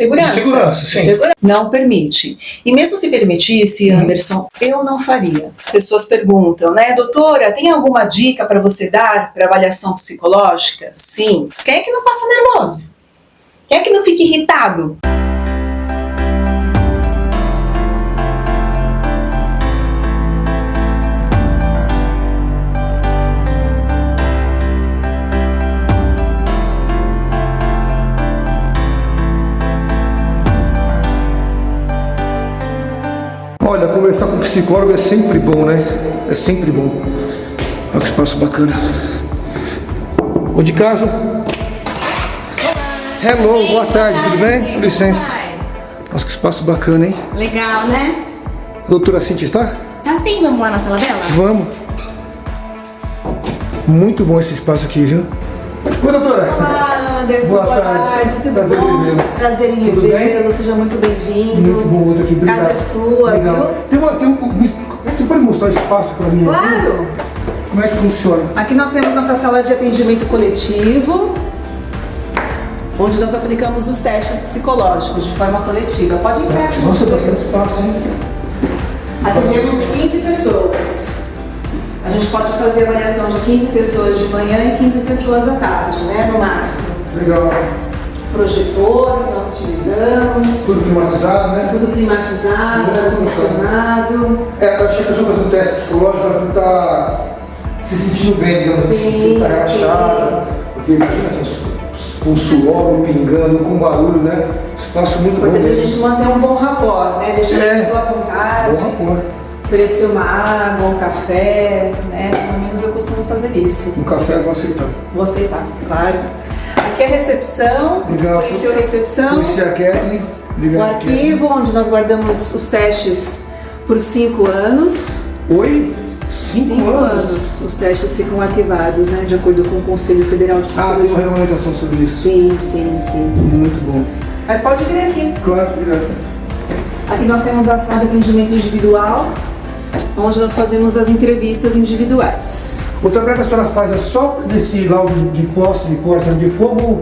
segurança. De segurança, sim. Não permite. E mesmo se permitisse, Anderson, eu não faria. As pessoas perguntam, né, doutora, tem alguma dica para você dar para avaliação psicológica? Sim. Quem é que não passa nervoso? Quem é que não fica irritado? Olha, conversar com o psicólogo é sempre bom, né? É sempre bom. Olha que espaço bacana. Ô de casa. Hello, boa tarde, tudo bem? Com licença. Nossa, que espaço bacana, hein? Legal, né? Doutora Cintia está? Tá sim, vamos lá na sala dela? Vamos. Muito bom esse espaço aqui, viu? Oi, doutora. Olá, Anderson. Boa tarde. Tudo Prazer em bom? revê-lo. Prazer em Tudo revê-lo. Seja muito bem-vindo. Muito bom, outra aqui. Obrigado. Casa é sua, legal. viu? Você pode mostrar o espaço para mim? Claro. Aqui? Como é que funciona? Aqui nós temos nossa sala de atendimento coletivo, onde nós aplicamos os testes psicológicos de forma coletiva. Pode entrar. Nossa, bastante espaço, hein? Atendemos 15 pessoas. A gente pode fazer avaliação de 15 pessoas de manhã e 15 pessoas à tarde, né? No máximo. Legal. Projetor que nós utilizamos. Tudo climatizado, né? Tudo climatizado, ar-condicionado. Eu achei que a pessoa fazendo um teste psicológico, ela tem que estar se sentindo bem, digamos assim, tem que estar relaxada, porque imagina com o suor pingando, com barulho, né? Espaço muito bom. Importante a gente manter um bom rapport, né? Deixar a pessoa à vontade. Bom rapport. Oferecer uma água, um café, né? Pelo menos eu costumo fazer isso. Um café eu vou aceitar. Vou aceitar, claro. Aqui é a recepção. Legal. Conheceu a recepção. Conheci a Kathleen. O arquivo, onde nós guardamos os testes por 5 anos. Oi? 5 anos? Os testes ficam arquivados, né? De acordo com o Conselho Federal de Psicologia. Ah, tem uma regulamentação sobre isso. Sim. Muito bom. Mas pode vir aqui. Claro, obrigado. Aqui nós temos a sala de atendimento individual, onde nós fazemos as entrevistas individuais. O trabalho que a senhora faz é só desse laudo de posse de porta de fogo?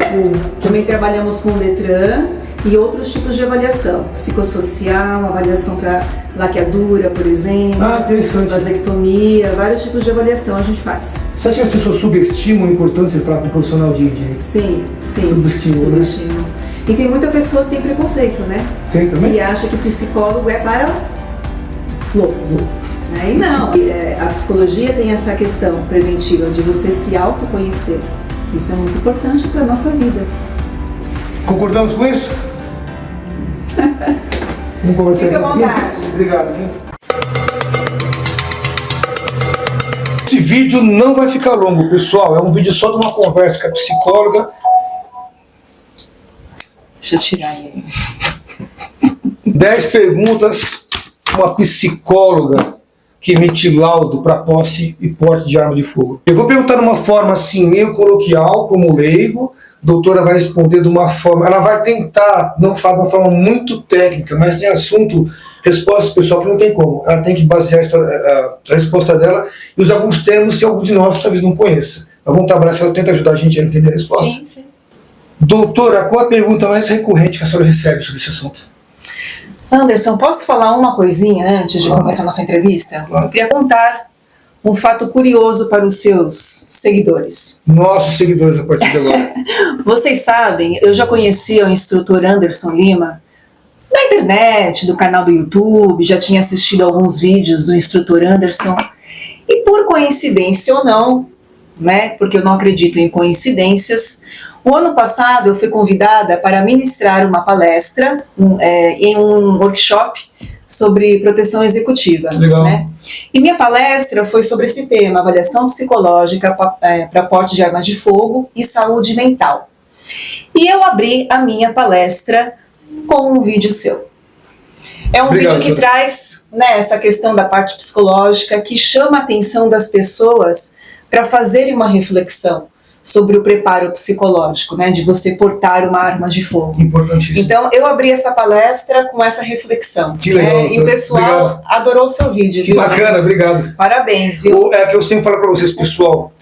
Também trabalhamos com o Detran e outros tipos de avaliação. Psicossocial, avaliação para laqueadura, por exemplo. Ah, interessante. Vasectomia, vários tipos de avaliação a gente faz. Você acha que as pessoas subestimam a importância de falar com um profissional de... Sim. Subestimam, né? E tem muita pessoa que tem preconceito, né? Tem também? E acha que psicólogo é para louco. E não, a psicologia tem essa questão preventiva de você se autoconhecer. Isso é muito importante para a nossa vida. Concordamos com isso? Vamos conversar. Fique à vontade. Obrigado. Esse vídeo não vai ficar longo, pessoal. É um vídeo só de uma conversa com a psicóloga. Deixa eu tirar aí. 10 perguntas, uma psicóloga que emite laudo para posse e porte de arma de fogo. Eu vou perguntar de uma forma assim, meio coloquial, como leigo. A doutora vai responder de uma forma... Ela vai tentar não falar de uma forma muito técnica, mas tem assunto, respostas pessoal que não tem como. Ela tem que basear a resposta dela e usar alguns termos que algum de nós talvez não conheça. Nós vamos trabalhar se ela tenta ajudar a gente a entender a resposta. Sim. Doutora, qual a pergunta mais recorrente que a senhora recebe sobre esse assunto? Anderson, posso falar uma coisinha antes de começar a nossa entrevista? Claro. Eu queria contar um fato curioso para os seus seguidores. Nossos seguidores a partir de agora. Vocês sabem, eu já conhecia o instrutor Anderson Lima na internet, do canal do YouTube, já tinha assistido alguns vídeos do instrutor Anderson, e por coincidência ou não, né, porque eu não acredito em coincidências, o ano passado eu fui convidada para ministrar uma palestra em um workshop sobre proteção executiva. Legal. Né? E minha palestra foi sobre esse tema, avaliação psicológica para porte de armas de fogo e saúde mental. E eu abri a minha palestra com um vídeo seu. É um vídeo que traz, né, essa questão da parte psicológica, que chama a atenção das pessoas para fazerem uma reflexão sobre o preparo psicológico, né, de você portar uma arma de fogo. Importantíssimo. Então, eu abri essa palestra com essa reflexão. Que legal, e o pessoal obrigado. adorou o seu vídeo, Que viu? bacana, obrigado. Parabéns, viu? É que eu sempre falo para vocês, pessoal,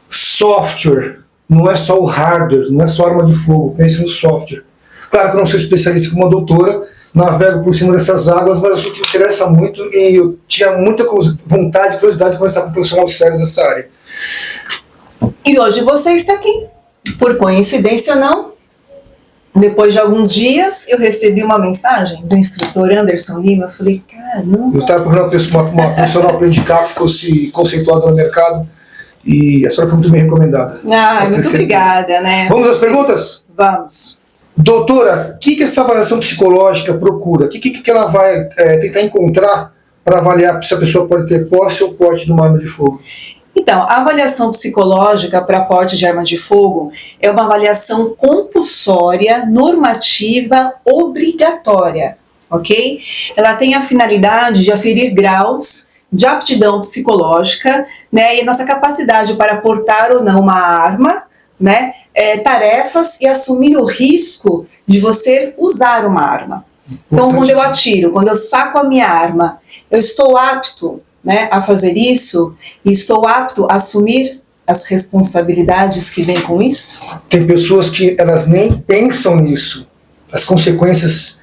software não é só o hardware, não é só arma de fogo, pense no software. Claro que eu não sou especialista como a doutora, navego por cima dessas águas, mas o assunto me interessa muito e eu tinha muita vontade e curiosidade de conversar com um profissional sério dessa área. E hoje você está aqui. Por coincidência ou não, depois de alguns dias, eu recebi uma mensagem do instrutor Anderson Lima. Eu falei, caramba. Eu estava procurando uma profissional para indicar que fosse conceituada no mercado e a senhora foi muito bem recomendada. Muito obrigada, né? Vamos às perguntas? Vamos. Doutora, o que essa avaliação psicológica procura? O que ela vai tentar encontrar para avaliar se a pessoa pode ter posse ou porte de uma arma de fogo? Então, a avaliação psicológica para porte de arma de fogo é uma avaliação compulsória, normativa, obrigatória, ok? Ela tem a finalidade de aferir graus de aptidão psicológica, né, e a nossa capacidade para portar ou não uma arma, né, tarefas e assumir o risco de você usar uma arma. Então, quando eu atiro, quando eu saco a minha arma, eu estou apto, né, a fazer isso e estou apto a assumir as responsabilidades que vêm com isso? Tem pessoas que elas nem pensam nisso, as consequências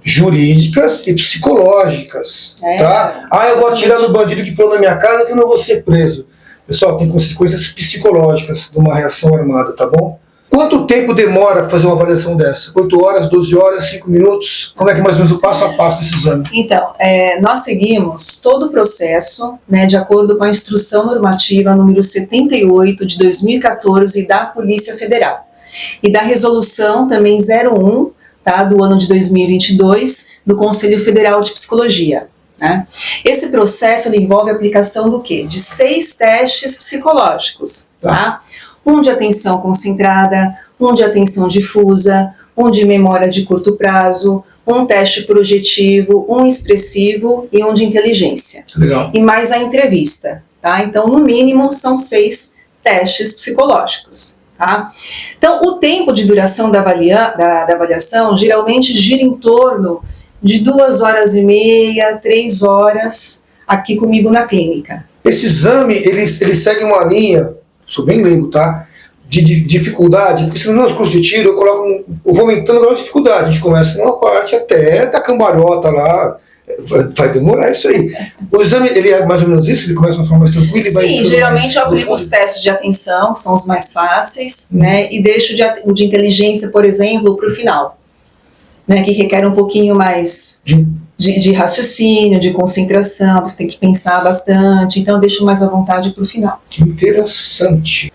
jurídicas e psicológicas, tá? Eu vou atirar no bandido que pulou na minha casa que eu não vou ser preso. Pessoal, tem consequências psicológicas de uma reação armada, tá bom? Quanto tempo demora fazer uma avaliação dessa? 8 horas, 12 horas, 5 minutos? Como é que mais ou menos o passo a passo desse exame? Então, nós seguimos todo o processo, né, de acordo com a Instrução Normativa número 78 de 2014 da Polícia Federal e da Resolução também 01, tá, do ano de 2022 do Conselho Federal de Psicologia. Né? Esse processo ele envolve a aplicação do quê? De 6 testes psicológicos, tá? Um de atenção concentrada, um de atenção difusa, um de memória de curto prazo, um teste projetivo, um expressivo e um de inteligência. Legal. E mais a entrevista, tá? Então, no mínimo, são 6 testes psicológicos, tá? Então, o tempo de duração da avaliação geralmente gira em torno de 2 horas e meia, 3 horas aqui comigo na clínica. Esse exame, ele segue uma linha, sou bem leigo, tá? De dificuldade, porque se no nosso curso de tiro eu vou aumentando a dificuldade, a gente começa numa parte até da cambalhota lá, vai demorar isso aí. O exame, ele é mais ou menos isso? Ele começa de uma forma mais tranquila? Sim, geralmente eu aplico os testes de atenção, que são os mais fáceis, né? E deixo de inteligência, por exemplo, para o final, né? Que requer um pouquinho mais de raciocínio, de concentração, você tem que pensar bastante, então eu deixo mais à vontade para o final. Interessante.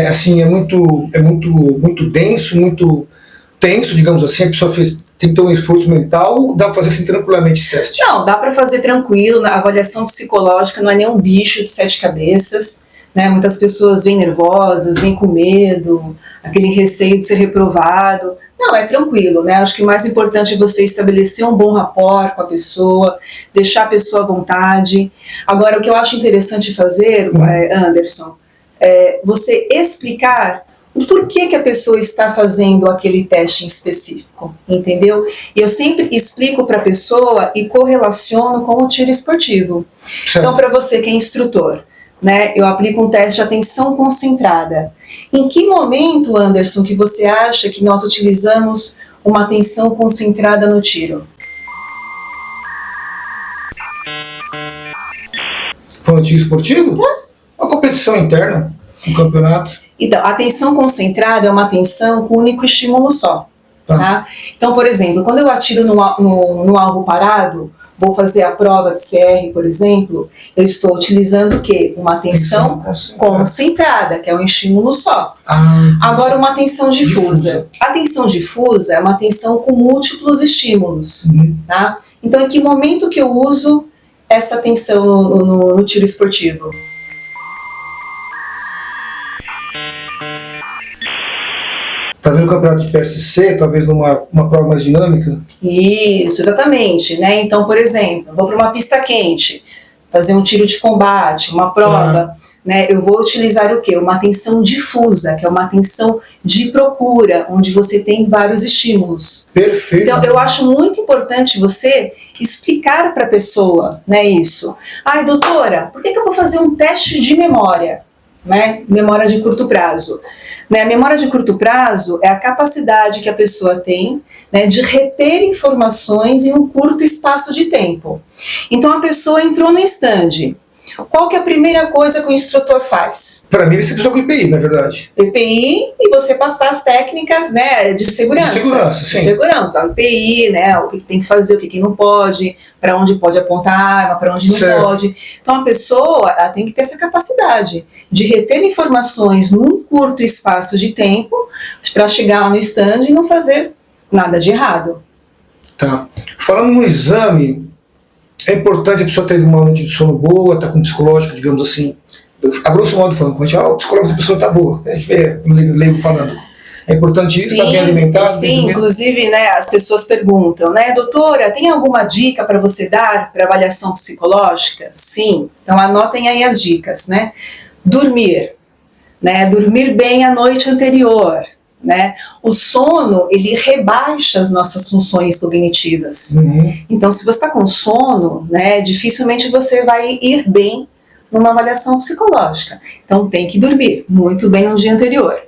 Assim, é muito denso, muito tenso, digamos assim, a pessoa tem que ter um esforço mental, ou dá para fazer assim tranquilamente esse teste? Não, dá para fazer tranquilo, a avaliação psicológica não é nenhum bicho de 7 cabeças, né? Muitas pessoas vêm nervosas, vêm com medo, aquele receio de ser reprovado. Não, é tranquilo, né? Acho que o mais importante é você estabelecer um bom rapport com a pessoa, deixar a pessoa à vontade. Agora, o que eu acho interessante fazer, Anderson, é você explicar o porquê que a pessoa está fazendo aquele teste em específico, entendeu? E eu sempre explico para a pessoa e correlaciono com o tiro esportivo. Certo. Então, para você que é instrutor, né, eu aplico um teste de atenção concentrada. Em que momento, Anderson, que você acha que nós utilizamos uma atenção concentrada no tiro? Falando de tiro esportivo? Uma competição interna, um campeonato. Então, a atenção concentrada é uma atenção com um único estímulo só. Tá? Então, por exemplo, quando eu atiro no alvo parado, vou fazer a prova de CR, por exemplo, eu estou utilizando o quê? Uma atenção concentrada, que é um estímulo só. Agora, uma atenção difusa. A atenção difusa é uma atenção com múltiplos estímulos. Tá? Então, em que momento que eu uso essa atenção no tiro esportivo? Tá vendo o campeonato de PSC, talvez numa prova mais dinâmica? Isso, exatamente, né? Então, por exemplo, vou para uma pista quente, fazer um tiro de combate, uma prova, né? Eu vou utilizar o quê? Uma atenção difusa, que é uma atenção de procura, onde você tem vários estímulos. Perfeito. Então, eu acho muito importante você explicar para a pessoa, né, isso. Ai, doutora, por que eu vou fazer um teste de memória? né? Memória de curto prazo. Né? A memória de curto prazo é a capacidade que a pessoa tem, né, de reter informações em um curto espaço de tempo. Então a pessoa entrou no stand. Qual que é a primeira coisa que o instrutor faz? Para mim, você precisa com IPI, na verdade. IPI e você passar as técnicas, né, de segurança. De segurança, sim. De segurança, o IPI, né, o que tem que fazer, o que não pode, para onde pode apontar a arma, para onde não certo. pode. Então a pessoa ela tem que ter essa capacidade de reter informações num curto espaço de tempo para chegar lá no stand e não fazer nada de errado. Tá. Falando no exame, é importante a pessoa ter uma noite de sono boa, estar com um psicológico, digamos assim. A grosso modo falando, quando a gente fala, o psicológico da pessoa está boa. A gente vê o leigo falando. É importante isso, estar bem alimentado. Sim, inclusive, né, as pessoas perguntam, né, doutora, tem alguma dica para você dar para avaliação psicológica? Sim, então anotem aí as dicas, né? Dormir, né, dormir bem a noite anterior, né? O sono, ele rebaixa as nossas funções cognitivas. Então, se você está com sono, né, dificilmente você vai ir bem numa avaliação psicológica. Então, tem que dormir muito bem no dia anterior.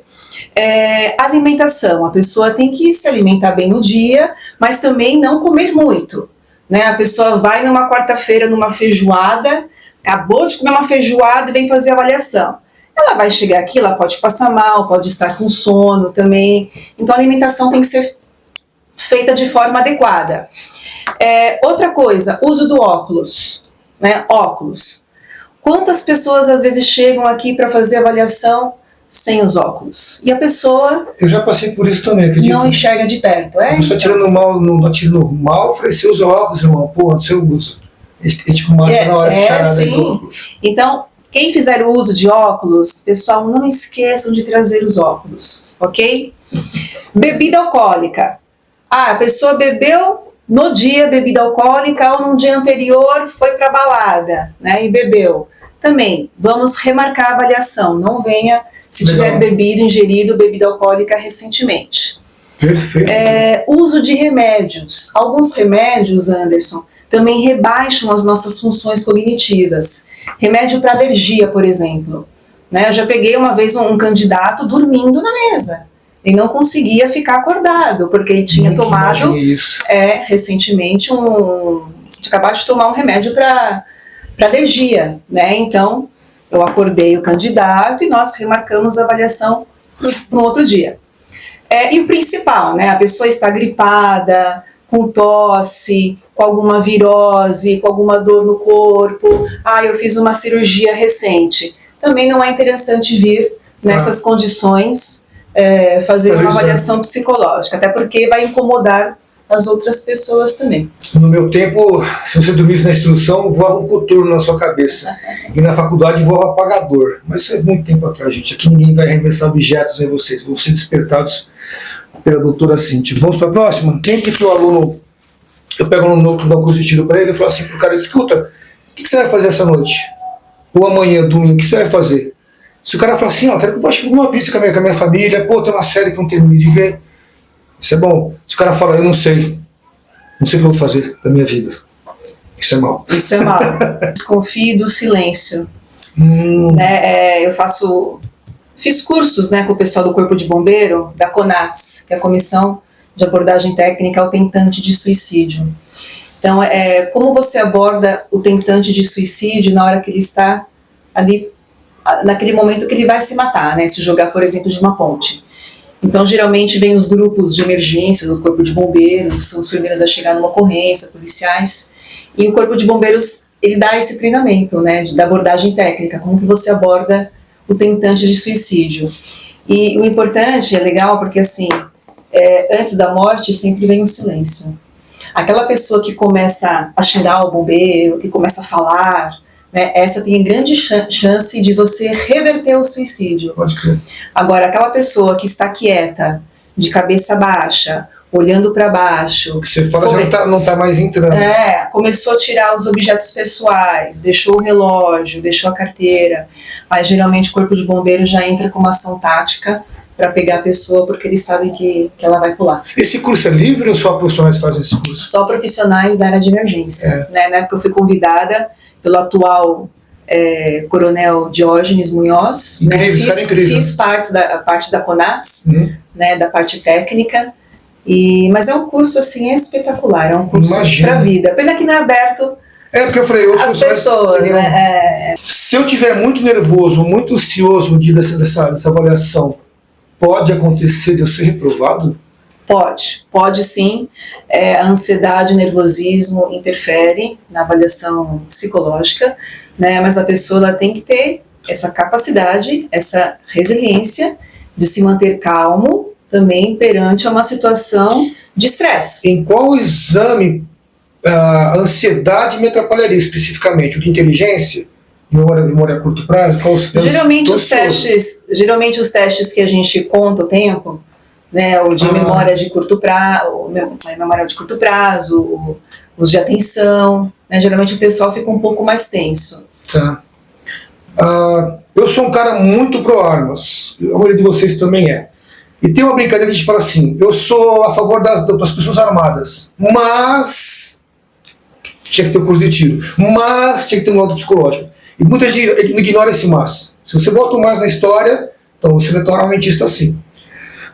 Alimentação, a pessoa tem que se alimentar bem no dia, mas também não comer muito, né? A pessoa vai numa quarta-feira numa feijoada, acabou de comer uma feijoada e vem fazer a avaliação. Ela vai chegar aqui, ela pode passar mal, pode estar com sono também. Então a alimentação tem que ser feita de forma adequada. Outra coisa, uso do óculos, né? Óculos. Quantas pessoas às vezes chegam aqui para fazer avaliação sem os óculos? E a pessoa... Eu já passei por isso também, acredito. Não enxerga de perto, A pessoa tirando mal, não atira normal, eu falei, você usa óculos, irmão? Pô, seu uso. A gente mata na hora de charada do óculos. Então, quem fizer o uso de óculos, pessoal, não esqueçam de trazer os óculos, ok? Bebida alcoólica. A pessoa bebeu no dia bebida alcoólica ou no dia anterior foi para balada, né, e bebeu. Também, vamos remarcar a avaliação. Não venha se tiver bebido, ingerido bebida alcoólica recentemente. Perfeito. Uso de remédios. Alguns remédios, Anderson, também rebaixam as nossas funções cognitivas. Remédio para alergia, por exemplo. Né? Eu já peguei uma vez um candidato dormindo na mesa. Ele não conseguia ficar acordado, porque ele tinha tomado recentemente acabado de tomar um remédio para alergia. Né? Então, eu acordei o candidato e nós remarcamos a avaliação no outro dia. E o principal, né? A pessoa está gripada, com tosse, com alguma virose, com alguma dor no corpo. Eu fiz uma cirurgia recente. Também não é interessante vir nessas condições fazer uma avaliação psicológica, até porque vai incomodar as outras pessoas também. No meu tempo, se você dormisse na instrução, voava um coturno na sua cabeça. E na faculdade voava apagador. Mas isso é muito tempo atrás, gente. Aqui ninguém vai arremessar objetos em vocês. Vão ser despertados pela doutora Cíntia. Vamos para a próxima? Quem que foi o aluno? Eu pego um aluno novo, dou um curso de tiro para ele e falo assim pro cara, escuta, o que você vai fazer essa noite? Ou amanhã, domingo, o que você vai fazer? Se o cara falar assim, quero que eu vá comer uma pizza com a minha família, tem uma série que eu não terminei de ver. Isso é bom. Se o cara fala, eu não sei o que eu vou fazer da minha vida. Isso é mal. Isso é mal. Desconfie do silêncio. Né? Fiz cursos, né, com o pessoal do Corpo de Bombeiro, da CONATS, que é a Comissão de Abordagem Técnica ao Tentante de Suicídio. Então, como você aborda o tentante de suicídio na hora que ele está ali, naquele momento que ele vai se matar, né, se jogar, por exemplo, de uma ponte. Então, geralmente, vem os grupos de emergência do Corpo de Bombeiros, são os primeiros a chegar numa ocorrência, policiais, e o Corpo de Bombeiros, ele dá esse treinamento, né, da abordagem técnica, como que você aborda o tentante de suicídio. E o importante, é legal, porque assim, antes da morte sempre vem o silêncio. Aquela pessoa que começa a xingar o bombeiro, que começa a falar, né, essa tem grande chance de você reverter o suicídio. Pode crer. Agora, aquela pessoa que está quieta, de cabeça baixa, olhando para baixo... O que você fala já não tá mais entrando. Começou a tirar os objetos pessoais, deixou o relógio, deixou a carteira. Aí, geralmente, o Corpo de Bombeiros já entra com uma ação tática para pegar a pessoa, porque eles sabem que ela vai pular. Esse curso é livre ou só profissionais fazem esse curso? Só profissionais da área de emergência. Né? Na época eu fui convidada pelo atual Coronel Diógenes Munhoz, Incrível, né? cara, incrível. Fiz parte da CONATS, Uhum. né, da parte técnica, mas é um curso assim espetacular, é um curso Imagino. para a vida. Pena que não é aberto Porque eu falei, às pessoas, né? Se eu tiver muito nervoso, muito ansioso no dia dessa avaliação, pode acontecer de eu ser reprovado? Pode sim. A ansiedade, o nervosismo interfere na avaliação psicológica, né? Mas a pessoa ela tem que ter essa capacidade, essa resiliência de se manter calmo também perante uma situação de estresse. Em qual exame a ansiedade me atrapalharia especificamente? O de inteligência? Memória a curto prazo? Geralmente os testes que a gente conta o tempo, né, o de memória de curto prazo, os de atenção, né, geralmente o pessoal fica um pouco mais tenso. Tá. Eu sou um cara muito pró-armas, a maioria de vocês também é. E tem uma brincadeira que a gente fala assim, eu sou a favor das pessoas armadas, mas tinha que ter um curso de tiro, mas tinha que ter um laudo psicológico. E muita gente ignora esse mas. Se você bota o mas na história, então você vai tornar um armamentista assim.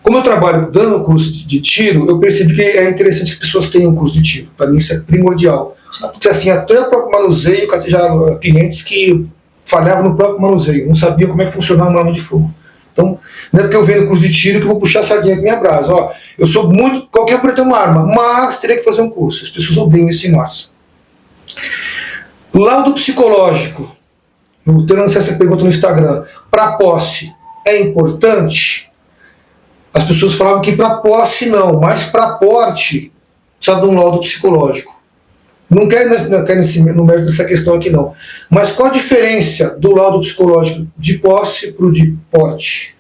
Como eu trabalho dando curso de tiro, eu percebi que é interessante que as pessoas tenham um curso de tiro. Para mim isso é primordial. Assim, até o próprio manuseio, já clientes que falhavam no próprio manuseio, não sabiam como é que funcionava uma arma de fogo. Então, não é porque eu vendo curso de tiro que eu vou puxar a sardinha com minha brasa. Ó, eu sou muito... Qualquer um pode ter uma arma, mas teria que fazer um curso. As pessoas odeiam esse mas. Laudo psicológico. Eu tenho lançado essa pergunta no Instagram. Para posse, é importante? As pessoas falavam que para posse não, mas para porte precisa de um laudo psicológico. Não quero no mérito dessa questão aqui não. Mas qual a diferença do laudo psicológico de posse para o de porte?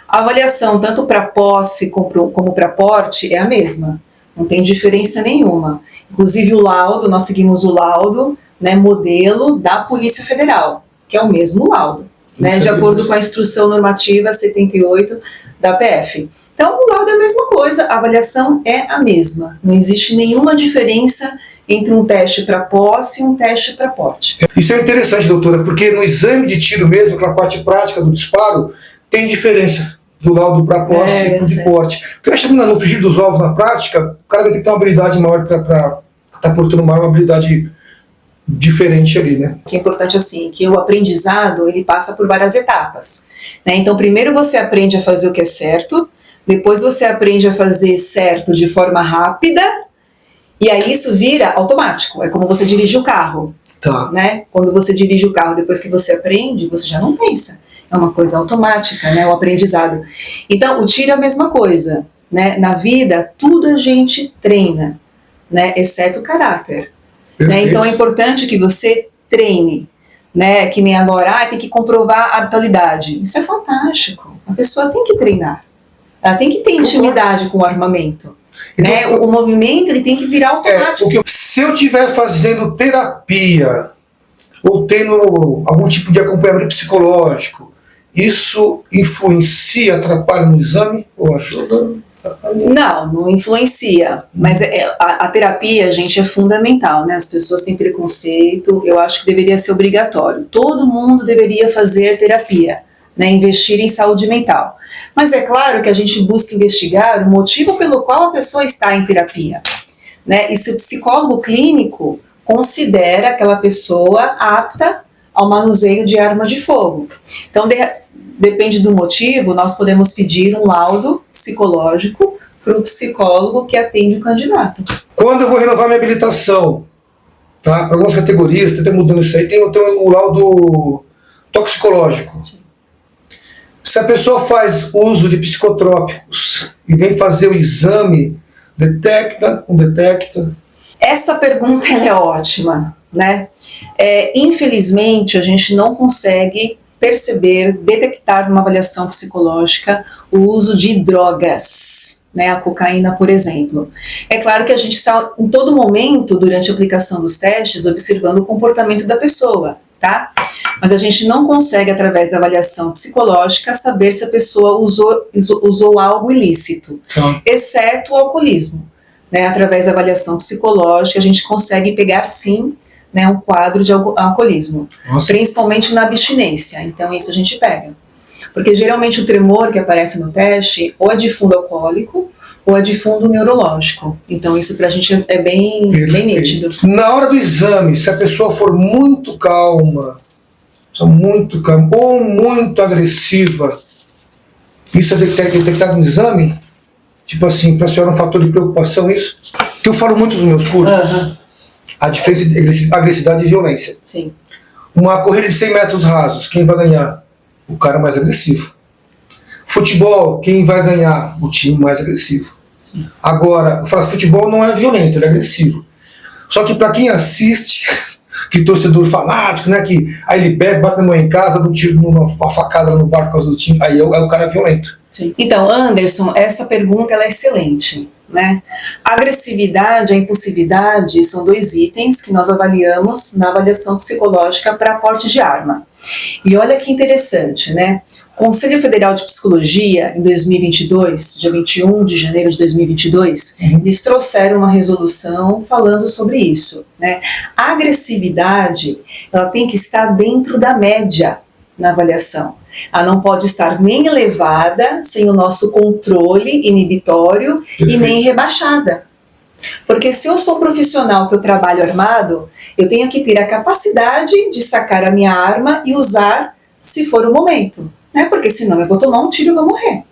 A avaliação, tanto para posse como para porte, é a mesma. Não tem diferença nenhuma. Inclusive o laudo, nós seguimos o laudo, né, modelo da Polícia Federal, que é o mesmo laudo, né, de acordo com a Instrução Normativa 78 da PF. Então o laudo é a mesma coisa, a avaliação é a mesma. Não existe nenhuma diferença entre um teste para posse e um teste para porte. Isso é interessante, doutora, porque no exame de tiro mesmo, aquela parte prática do disparo, tem diferença do laudo para posse e de porte. Porque eu acho que no frigir dos ovos na prática, o cara vai ter que ter uma habilidade maior para estar portando uma habilidade diferente ali, né? O que é importante assim, que o aprendizado ele passa por várias etapas, né? Então primeiro você aprende a fazer o que é certo, depois você aprende a fazer certo de forma rápida, e aí isso vira automático, é como você dirige o carro, né? Quando você dirige o carro, depois que você aprende, você já não pensa, é uma coisa automática, né? O aprendizado. Então o tiro é a mesma coisa, né? Na vida tudo a gente treina, né? Exceto o caráter. Né? Então é importante que você treine, né? Que nem agora, tem que comprovar a habitualidade. Isso é fantástico. A pessoa tem que treinar. Ela tem que ter intimidade com o armamento. Então, né? O movimento ele tem que virar automático. Se eu estiver fazendo terapia ou tendo algum tipo de acompanhamento psicológico, isso influencia, atrapalha no exame ou ajuda? Não influencia, mas a terapia, gente, é fundamental, né? As pessoas têm preconceito, eu acho que deveria ser obrigatório. Todo mundo deveria fazer terapia, né? Investir em saúde mental. Mas é claro que a gente busca investigar o motivo pelo qual a pessoa está em terapia, né? E se o psicólogo clínico considera aquela pessoa apta ao manuseio de arma de fogo. Então, depende do motivo, nós podemos pedir um laudo psicológico para o psicólogo que atende o candidato. Quando eu vou renovar minha habilitação, tá? Para algumas categorias, está mudando isso aí, tem o laudo toxicológico. Se a pessoa faz uso de psicotrópicos e vem fazer o exame, detecta, não detecta? Essa pergunta ela é ótima, né? Infelizmente, a gente não consegue perceber, detectar numa avaliação psicológica o uso de drogas, né, a cocaína, por exemplo. É claro que a gente está em todo momento, durante a aplicação dos testes, observando o comportamento da pessoa, tá? Mas a gente não consegue, através da avaliação psicológica, saber se a pessoa usou algo ilícito, exceto o alcoolismo. Né? Através da avaliação psicológica, a gente consegue pegar, sim, né, um quadro de alcoolismo, Nossa. principalmente na abstinência. Então isso a gente pega. Porque geralmente o tremor que aparece no teste ou é de fundo alcoólico ou é de fundo neurológico. Então isso pra gente é bem nítido. Na hora do exame, se a pessoa for muito calma ou muito agressiva, isso é detectado no exame? Tipo assim, para a senhora é um fator de preocupação isso? Que eu falo muito nos meus cursos. A diferença de agressividade e violência. Sim. Uma corrida de 100 metros rasos, quem vai ganhar? O cara mais agressivo. Futebol, quem vai ganhar? O time mais agressivo. Sim. Agora, eu falo, futebol não é violento, ele é agressivo. Só que para quem assiste, que torcedor fanático, né, que aí ele bebe, bate na mãe em casa, dá um tiro, uma facada no bar por causa do time, aí é o cara violento. Sim. Então, Anderson, essa pergunta ela é excelente, né? A agressividade e a impulsividade são 2 itens que nós avaliamos na avaliação psicológica para porte de arma. E olha que interessante, né? O Conselho Federal de Psicologia, em 2022, dia 21 de janeiro de 2022, eles trouxeram uma resolução falando sobre isso, né? A agressividade, ela tem que estar dentro da média na avaliação. Ela não pode estar nem elevada, sem o nosso controle inibitório, e nem rebaixada. Porque se eu sou um profissional que eu trabalho armado, eu tenho que ter a capacidade de sacar a minha arma e usar se for o momento, né? Porque senão eu vou tomar um tiro e vou morrer.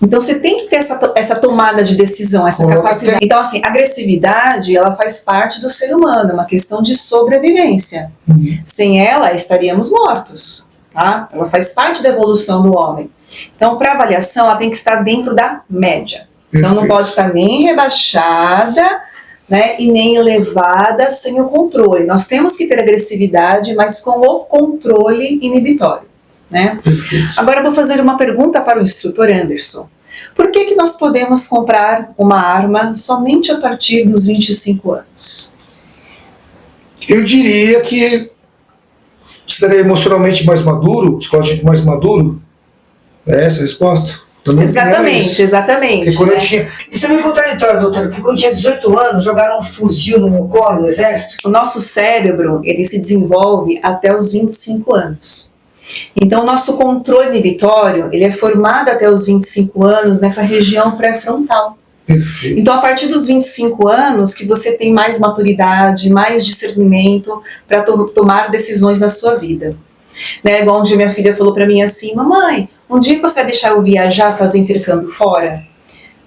Então você tem que ter essa tomada de decisão, essa capacidade. Então assim, a agressividade, ela faz parte do ser humano, é uma questão de sobrevivência. Sem ela, estaríamos mortos. Tá? Ela faz parte da evolução do homem. Então, para avaliação, ela tem que estar dentro da média. Então, não pode estar nem rebaixada, né, e nem elevada sem o controle. Nós temos que ter agressividade, mas com o controle inibitório. Né? Agora, eu vou fazer uma pergunta para o instrutor Anderson. Por que nós podemos comprar uma arma somente a partir dos 25 anos? Eu diria que estaria emocionalmente mais maduro, psicologicamente mais maduro? É essa a resposta? Exatamente. Porque quando eu tinha... Isso é meio contraditório, doutor, porque quando eu tinha 18 anos, jogaram um fuzil no meu colo, no exército. O nosso cérebro, ele se desenvolve até os 25 anos. Então, o nosso controle inibitório, ele é formado até os 25 anos nessa região pré-frontal. Perfeito. Então, a partir dos 25 anos, que você tem mais maturidade, mais discernimento para tomar decisões na sua vida. Né? Igual um dia minha filha falou para mim assim, mamãe, um dia você vai deixar eu viajar, fazer intercâmbio fora?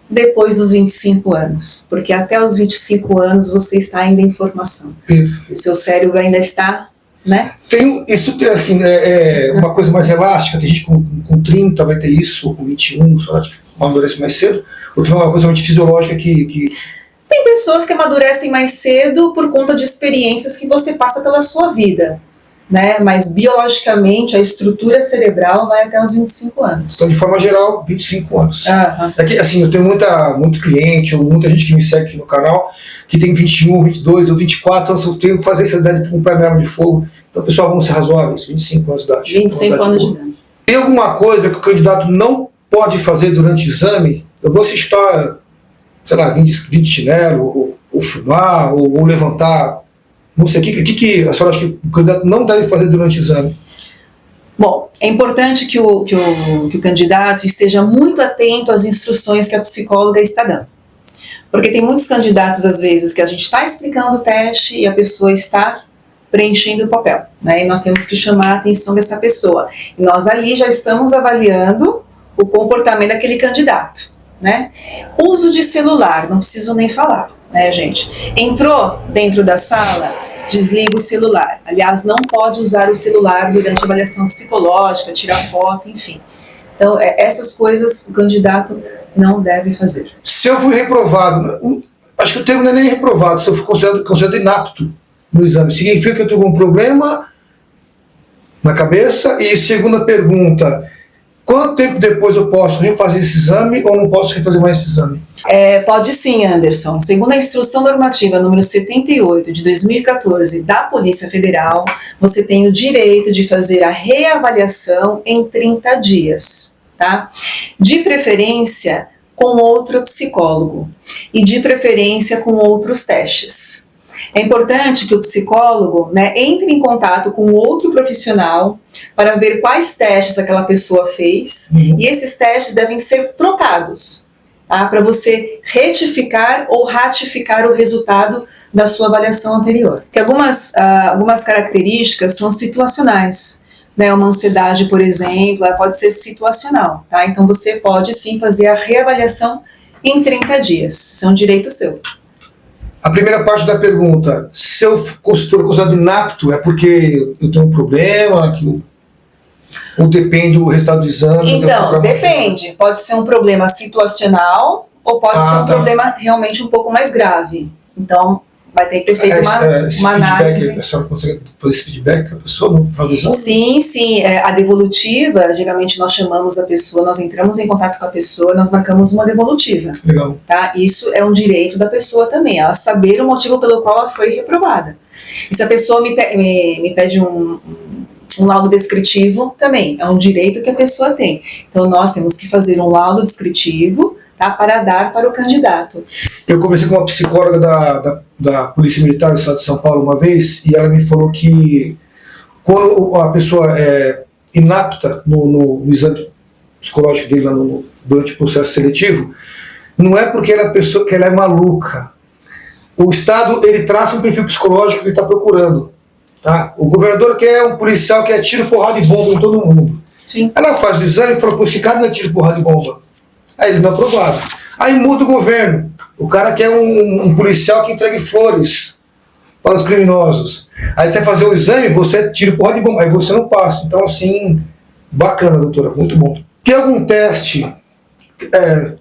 Depois dos 25 anos, porque até os 25 anos você está ainda em formação. Perfeito. O seu cérebro ainda está, né? Isso tem assim, uma coisa mais elástica, tem gente com 30 vai ter isso, com 21, só amadurece mais cedo, outra é uma coisa muito fisiológica que... Tem pessoas que amadurecem mais cedo por conta de experiências que você passa pela sua vida. Né? Mas biologicamente a estrutura cerebral vai até os 25 anos. Então, de forma geral, 25 anos. Uhum. É que, assim, eu tenho muito cliente, ou muita gente que me segue aqui no canal, que tem 21, 22 ou 24, então eu tenho que fazer essa idade com um arma de fogo. Então, pessoal, vamos ser razoáveis, 25 anos de idade. 25 anos de idade. Tem alguma coisa que o candidato não pode fazer durante o exame? Eu vou citar, sei lá, 20 chinelo, ou fumar, ou levantar. Não sei, o que a senhora acha que o candidato não deve fazer durante o exame? Bom, é importante que o candidato esteja muito atento às instruções que a psicóloga está dando. Porque tem muitos candidatos, às vezes, que a gente está explicando o teste e a pessoa está preenchendo o papel. Né? E nós temos que chamar a atenção dessa pessoa. E nós ali já estamos avaliando o comportamento daquele candidato. Né? Uso de celular, não preciso nem falar, né, gente? Entrou dentro da sala, desliga o celular. Aliás, não pode usar o celular durante a avaliação psicológica, tirar foto, enfim. Então, essas coisas o candidato não deve fazer. Se eu fui reprovado, acho que o termo não é nem reprovado, se eu fui considerado inapto no exame, significa que eu tenho algum problema na cabeça? E segunda pergunta, quanto tempo depois eu posso refazer esse exame ou não posso refazer mais esse exame? Pode sim, Anderson. Segundo a Instrução Normativa número 78 de 2014 da Polícia Federal, você tem o direito de fazer a reavaliação em 30 dias, tá? De preferência com outro psicólogo e de preferência com outros testes. É importante que o psicólogo, né, entre em contato com outro profissional para ver quais testes aquela pessoa fez, e esses testes devem ser trocados, tá, para você retificar ou ratificar o resultado da sua avaliação anterior. Porque algumas características são situacionais, né? Uma ansiedade, por exemplo, ela pode ser situacional, tá? Então você pode sim fazer a reavaliação em 30 dias, isso é um direito seu. A primeira parte da pergunta, se eu for considerado inapto, é porque eu tenho um problema, ou depende do resultado do exame? Então, depende. Pode ser um problema situacional ou pode ser um problema realmente um pouco mais grave. Então, vai ter que ter feito uma análise. A senhora consegue fazer esse feedback para a pessoa no final do exame? Sim, sim. A devolutiva, geralmente nós chamamos a pessoa, nós entramos em contato com a pessoa, nós marcamos uma devolutiva. Legal. Tá? Isso é um direito da pessoa também, ela saber o motivo pelo qual ela foi reprovada. E se a pessoa me pede um laudo descritivo, também é um direito que a pessoa tem. Então nós temos que fazer um laudo descritivo, tá, para dar para o candidato. Eu conversei com uma psicóloga da Polícia Militar do Estado de São Paulo uma vez, e ela me falou que quando a pessoa é inapta no exame psicológico dele durante o processo seletivo, não é porque ela é maluca. O Estado, ele traça um perfil psicológico que ele está procurando. Tá? O governador quer um policial que atira porrada de bomba em todo mundo. Sim. Ela faz o exame e fala, pô, esse cara não atira porrada de bomba. Aí ele não é aprovado. Aí muda o governo. O cara quer um policial que entregue flores para os criminosos. Aí você vai fazer o exame, você tira porrada de bomba, aí você não passa. Então, assim, bacana, doutora, muito bom. Tem algum teste,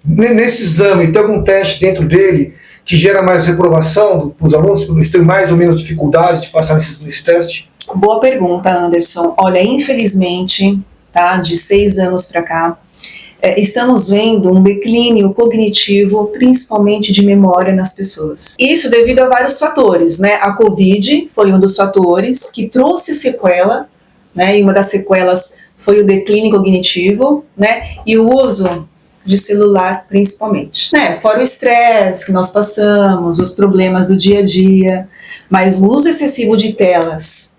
nesse exame, tem algum teste dentro dele que gera mais reprovação para os alunos? Eles têm mais ou menos dificuldade de passar nesse teste? Boa pergunta, Anderson. Olha, infelizmente, tá, de 6 anos para cá, estamos vendo um declínio cognitivo, principalmente de memória nas pessoas. Isso devido a vários fatores, né? A Covid foi um dos fatores que trouxe sequela, né? E uma das sequelas foi o declínio cognitivo, né? E o uso de celular, principalmente, né? Fora o estresse que nós passamos, os problemas do dia a dia, mas o uso excessivo de telas,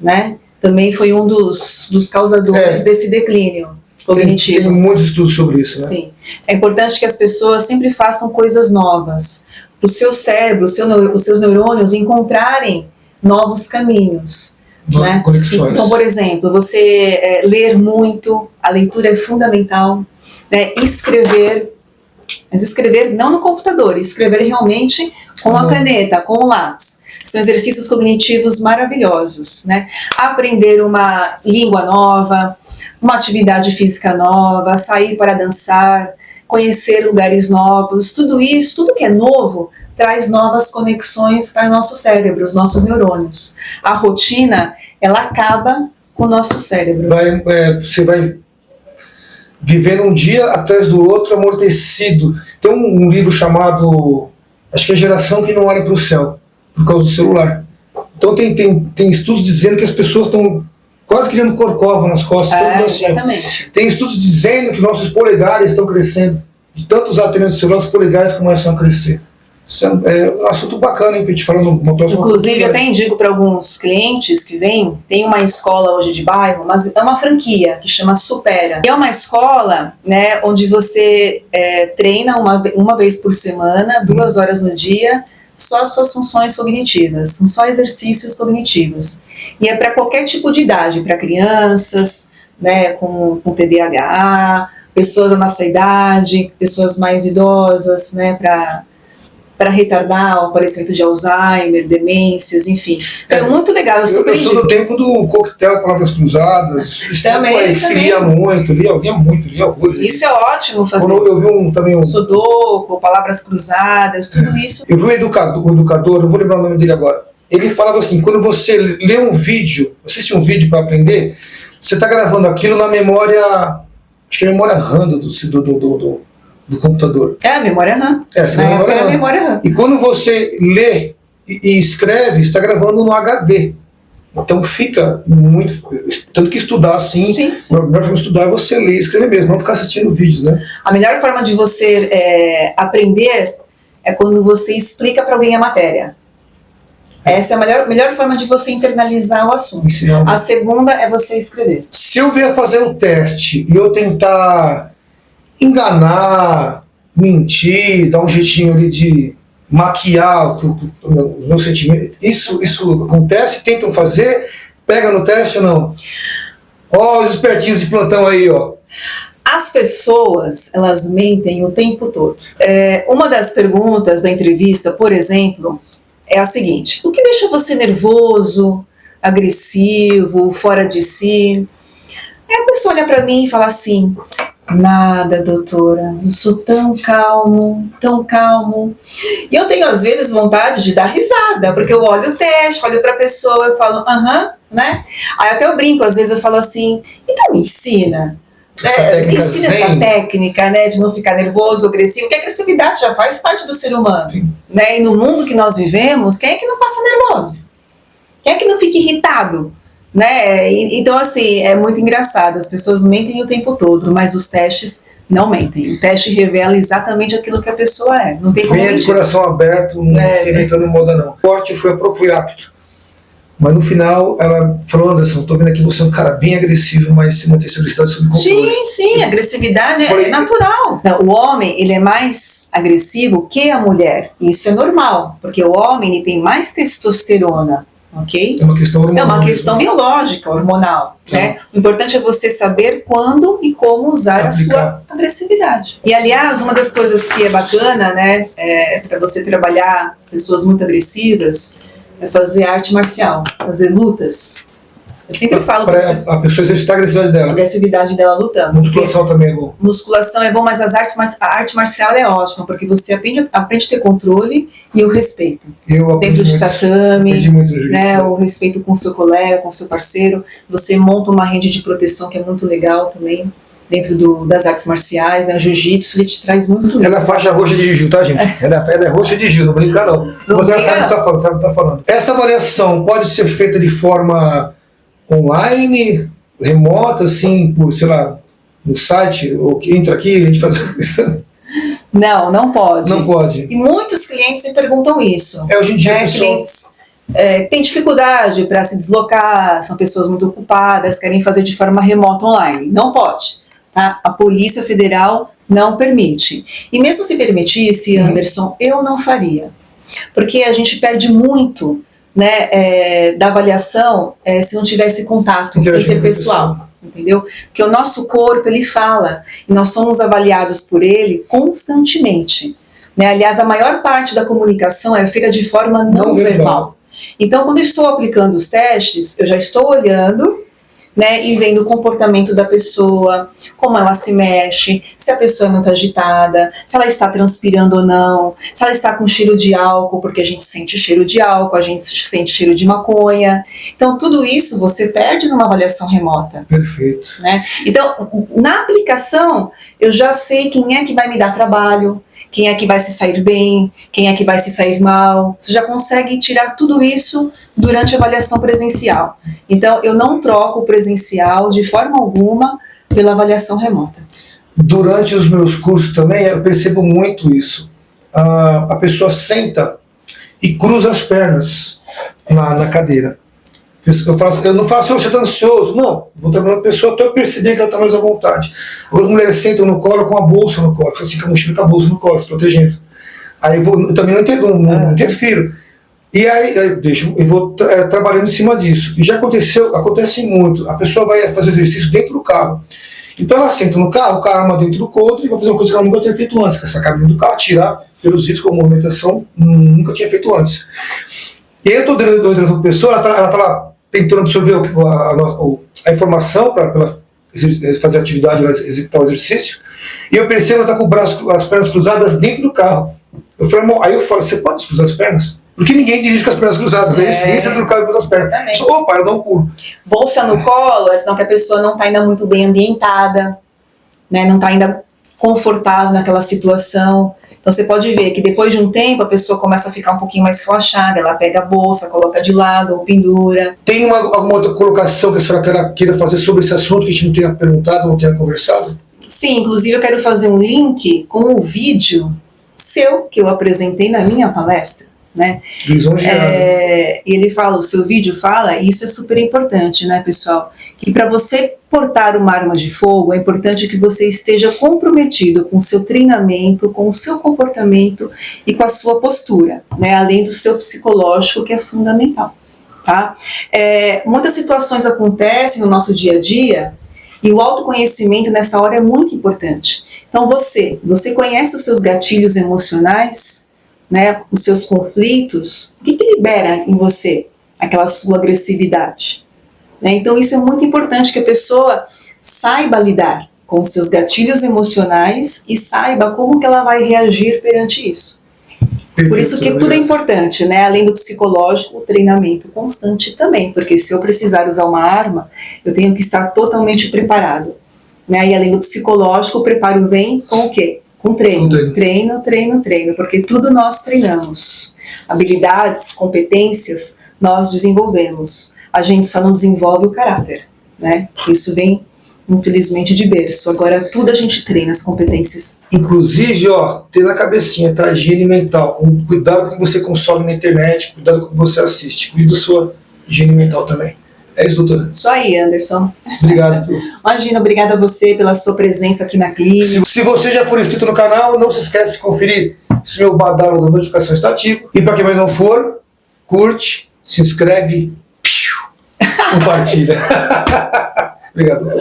né? Também foi um dos causadores desse declínio cognitivo. Tem muitos estudos sobre isso, né? Sim. É importante que as pessoas sempre façam coisas novas, para o seu cérebro, os seus neurônios encontrarem novos caminhos. Né? Conexões. Então, por exemplo, você ler muito, a leitura é fundamental, né? Escrever, mas escrever não no computador, escrever realmente com a caneta, com o lápis. São exercícios cognitivos maravilhosos, né? Aprender uma língua nova, uma atividade física nova, sair para dançar, conhecer lugares novos, tudo isso, tudo que é novo, traz novas conexões para o nosso cérebro, os nossos neurônios. A rotina, ela acaba com o nosso cérebro. Você vai vivendo um dia atrás do outro amortecido. Tem um livro chamado, acho que é Geração que Não Olha para o Céu, por causa do celular. Então tem estudos dizendo que as pessoas estão quase criando corcova nas costas. Exatamente. Tem estudos dizendo que nossos polegares estão crescendo. De tantos atendentes do celular, os polegares começam a crescer. Isso é um assunto bacana, hein, pra gente falar numa próxima. Inclusive, eu até indico para alguns clientes que vêm, tem uma escola hoje de bairro, mas é uma franquia que chama Supera. É uma escola, né, onde você treina uma vez por semana, 2 horas no dia, só as suas funções cognitivas, são só exercícios cognitivos. E é para qualquer tipo de idade, para crianças, né, com TDAH, pessoas da nossa idade, pessoas mais idosas, né, para retardar o aparecimento de Alzheimer, demências, enfim. É muito legal. Eu sou do tempo do coquetel Palavras Cruzadas. Também. Se lia muito, lia horrores. Isso é ótimo fazer. Quando eu vi também um Sudoku, Palavras Cruzadas, tudo isso. Eu vi um educador, não vou lembrar o nome dele agora. Ele falava assim, quando você lê um vídeo, assiste um vídeo para aprender, você está gravando aquilo na memória, acho que é a memória RAM do computador. É a memória RAM. A memória RAM. E quando você lê e escreve, está gravando no HD. Então fica muito... Tanto que estudar assim, sim. A melhor forma de estudar é você ler e escrever mesmo, não ficar assistindo vídeos, né? A melhor forma de você aprender é quando você explica para alguém a matéria. Essa é a melhor forma de você internalizar o assunto. Ensinar. A segunda é você escrever. Se eu vier fazer o teste e eu tentar enganar, mentir, dar um jeitinho ali de maquiar o meu sentimento, isso acontece? Tentam fazer? Pega no teste ou não? Ó, os espertinhos de plantão aí, ó. As pessoas, elas mentem o tempo todo. Uma das perguntas da entrevista, por exemplo, é a seguinte: o que deixa você nervoso, agressivo, fora de si? Aí a pessoa olha pra mim e fala assim: nada, doutora, eu sou tão calmo, tão calmo. E eu tenho às vezes vontade de dar risada, porque eu olho o teste, olho pra pessoa, eu falo, aham, né? Aí até eu brinco, às vezes eu falo assim, então me ensina. Ensina essa técnica, né, de não ficar nervoso, agressivo, porque a agressividade já faz parte do ser humano. Né? E no mundo que nós vivemos, quem é que não passa nervoso? Quem é que não fica irritado? Né? Então, assim, é muito engraçado. As pessoas mentem o tempo todo, mas os testes não mentem. O teste revela exatamente aquilo que a pessoa é. Não tem como venha de coração aberto, não fiquei inventando moda, não. O forte fui apto. Mas no final, ela falou: Anderson, tô vendo aqui você é um cara bem agressivo, mas se manter sua agressividade sob controle. Sim, a agressividade é natural. Não, o homem, ele é mais agressivo que a mulher. Isso é normal, porque o homem ele tem mais testosterona, ok? É uma questão hormonal. É uma questão biológica, hormonal. Né? O importante é você saber quando e como usar a sua agressividade. E, aliás, uma das coisas que é bacana, né, para você trabalhar pessoas muito agressivas, é fazer arte marcial, fazer lutas. Eu sempre falo para a pessoa exercitar a agressividade dela. A agressividade dela lutando. Musculação também é bom. Musculação é bom, mas a arte marcial é ótima, porque você aprende a ter controle e o respeito. Dentro de tatame, né, o respeito com o seu colega, com o seu parceiro. Você monta uma rede de proteção que é muito legal também. Dentro das artes marciais, né? O jiu-jitsu, ele te traz muito isso. Ela é faixa roxa de jiu, tá, gente? Ela é roxa de jiu, não brinca não. Mas ela sabe o que tá falando. Essa avaliação pode ser feita de forma online, remota, assim, por, sei lá, no site, ou que entra aqui, a gente faz isso? Não pode. Não pode. E muitos clientes me perguntam isso. Hoje em dia, né? Clientes têm dificuldade para se deslocar, são pessoas muito ocupadas, querem fazer de forma remota online. Não pode. Tá? A Polícia Federal não permite. E mesmo se permitisse, Anderson, eu não faria. Porque a gente perde muito, né, da avaliação se não tivesse contato interpessoal. Entendeu? Porque o nosso corpo, ele fala, e nós somos avaliados por ele constantemente. Né? Aliás, a maior parte da comunicação é feita de forma não verbal. Então, quando eu estou aplicando os testes, eu já estou olhando, né, e vendo o comportamento da pessoa, como ela se mexe, se a pessoa é muito agitada, se ela está transpirando ou não, se ela está com cheiro de álcool, porque a gente sente cheiro de álcool, a gente sente cheiro de maconha. Então, tudo isso você perde numa avaliação remota. Perfeito. Né? Então, na aplicação, eu já sei quem é que vai me dar trabalho, quem é que vai se sair bem, quem é que vai se sair mal. Você já consegue tirar tudo isso durante a avaliação presencial. Então, eu não troco o presencial de forma alguma pela avaliação remota. Durante os meus cursos também, eu percebo muito isso. A pessoa senta e cruza as pernas na cadeira. Eu não faço, você está ansioso. Não, vou trabalhando com a pessoa até eu perceber que ela está mais à vontade. Algumas mulheres sentam no colo com a bolsa no colo, assim, com a mochila com a bolsa no colo, se protegendo. Aí eu também não interfiro. E aí eu vou trabalhando em cima disso. E já acontece muito. A pessoa vai fazer exercício dentro do carro. Então ela senta no carro, o carro arma dentro do coldre e vai fazer uma coisa que ela nunca tinha feito antes, que é sacar dentro do carro, tirar pelos riscos com a movimentação, nunca tinha feito antes. E aí eu estou dentro da pessoa, ela tá lá tentando absorver a informação para fazer a atividade, executar o exercício, e eu percebo que ela está com as pernas cruzadas dentro do carro. Aí eu falo, você pode cruzar as pernas? Porque ninguém dirige com as pernas cruzadas, né? Ninguém senta no carro e cruza as pernas. Opa, eu não pulo. Bolsa no colo é sinal que a pessoa não está ainda muito bem ambientada, né? Não está ainda confortável naquela situação. Então você pode ver que depois de um tempo a pessoa começa a ficar um pouquinho mais relaxada, ela pega a bolsa, coloca de lado ou pendura. Tem alguma outra colocação que a senhora queira fazer sobre esse assunto que a gente não tenha perguntado ou tenha conversado? Sim, inclusive eu quero fazer um link com um vídeo seu que eu apresentei na minha palestra. né? Lisonjeado. E ele fala, o seu vídeo fala, e isso é super importante, né, pessoal? Que para você portar uma arma de fogo, é importante que você esteja comprometido com o seu treinamento, com o seu comportamento e com a sua postura, né? Além do seu psicológico, que é fundamental, tá? Muitas situações acontecem no nosso dia a dia e o autoconhecimento nessa hora é muito importante. Então você conhece os seus gatilhos emocionais, né, os seus conflitos, o que libera em você aquela sua agressividade? Né? Então isso é muito importante, que a pessoa saiba lidar com os seus gatilhos emocionais e saiba como que ela vai reagir perante isso. Por isso que tudo é importante, né? Além do psicológico, o treinamento constante também, porque se eu precisar usar uma arma, eu tenho que estar totalmente preparado. Né? E além do psicológico, o preparo vem com o quê? Com treino. Treino, porque tudo nós treinamos. Habilidades, competências, nós desenvolvemos. A gente só não desenvolve o caráter, né? Isso vem, infelizmente, de berço. Agora, tudo a gente treina, as competências. Inclusive, ó, tem na cabecinha, tá? Higiene mental. Cuidado com o que você consome na internet, cuidado com o que você assiste. Cuide da sua higiene mental também. É isso, doutora? Isso aí, Anderson. Obrigado. Imagina, obrigada a você pela sua presença aqui na clínica. Se você já for inscrito no canal, não se esquece de conferir se o meu badalo da notificação está ativo. E para quem mais não for, curte, se inscreve, compartilha. Obrigado.